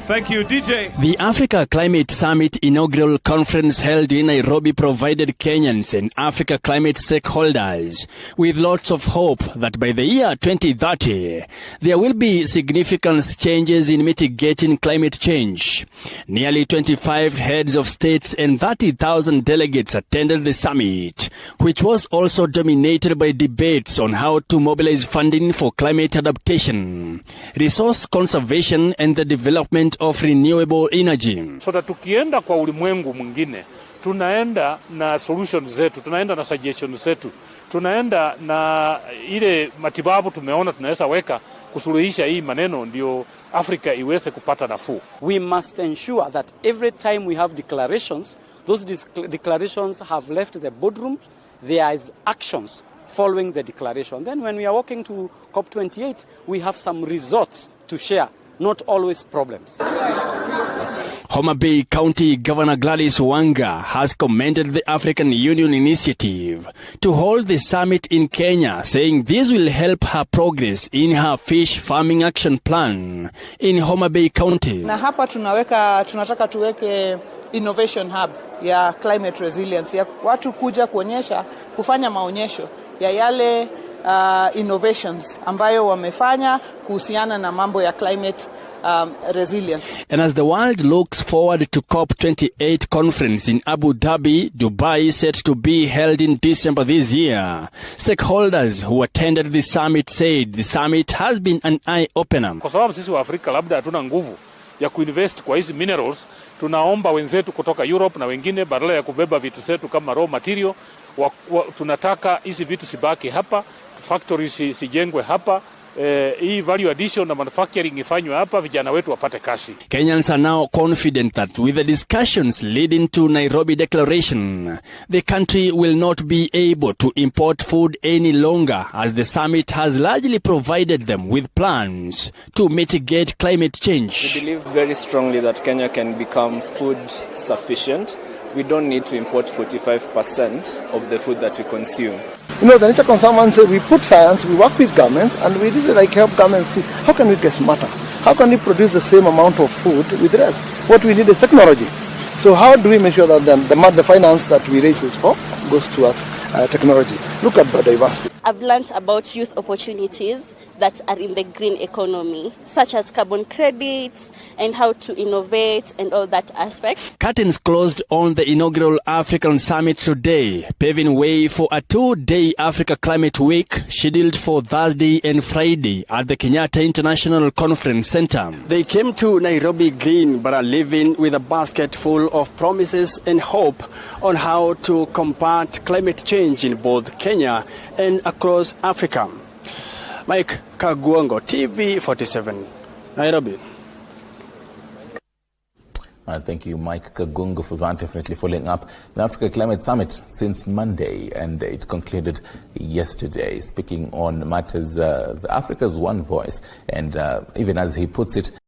Thank you, DJ. The Africa Climate Summit inaugural conference held in Nairobi provided Kenyans and Africa climate stakeholders with lots of hope that by the year 2030, there will be significant changes in mitigating climate change. Nearly 25 heads of states and 30,000 delegates attended the summit, which was also dominated by debates on how to mobilize funding for climate adaptation, resource conservation, and the development of renewable energy. So that tukienda kwa ulimwengu mwingine, tunaenda na solutions zetu, tunaenda na suggestions zetu, tunaenda na ile matibabu tumeona tunaweza weka kusuluhisha hii maneno ndio Afrika iweze kupata nafuu. We must ensure that every time we have declarations, those declarations have left the boardroom, there is actions following the declaration. Then when we are walking to COP28, we have some results to share, not always problems. Homa Bay County Governor Gladys Wanga has commended the African Union initiative to hold the summit in Kenya, saying this will help her progress in her fish farming action plan in Homa Bay County. Na hapa tunataka tuweke innovation hub ya climate resilience, ya watu kuja kuonyesha, kufanya maonyesho ya yale innovations ambayo wamefanya kuhusiana na mambo ya climate resilience. And as the world looks forward to COP28 conference in Abu Dhabi, Dubai, set to be held in December this year, stakeholders who attended the summit said the summit has been an eye-opener. Kwa sababu sisi wa Afrika labda hatuna nguvu ya kuinvest kwa hizi minerals, tunaomba wenzetu kutoka Europe na wengine badala ya kubeba vitu zetu kama raw material, tunataka hizi vitu sibaki hapa, factories sijengwe hapa, hii value addition na manufacturing ifanywe hapa, vijana wetu wapate kazi. Kenyans are now confident that with the discussions leading to Nairobi Declaration, the country will not be able to import food any longer, as the summit has largely provided them with plans to mitigate climate change. We believe very strongly that Kenya can become food sufficient. We don't need to import 45% of the food that we consume. You know, the Nature Conservancy, we put science, we work with governments, and we really help governments see how can we get smarter? How can we produce the same amount of food with the rest? What we need is technology. So how do we make sure that the finance that we raise is for goes towards technology? Look at biodiversity. I've learned about youth opportunities that are in the green economy, such as carbon credits and how to innovate and all that aspect. Curtains closed on the inaugural African Summit today, paving way for a 2-day Africa Climate Week scheduled for Thursday and Friday at the Kenyatta International Conference Center. They came to Nairobi green but are leaving with a basket full of promises and hope on how to combat climate change in both Kenya and across Africa. Mike Kaguongo, TV 47, Nairobi. Thank you, Mike Kagungu, for that. Definitely following up the Africa Climate Summit since Monday, and it concluded yesterday, speaking on matters Africa's one voice, and even as he puts it,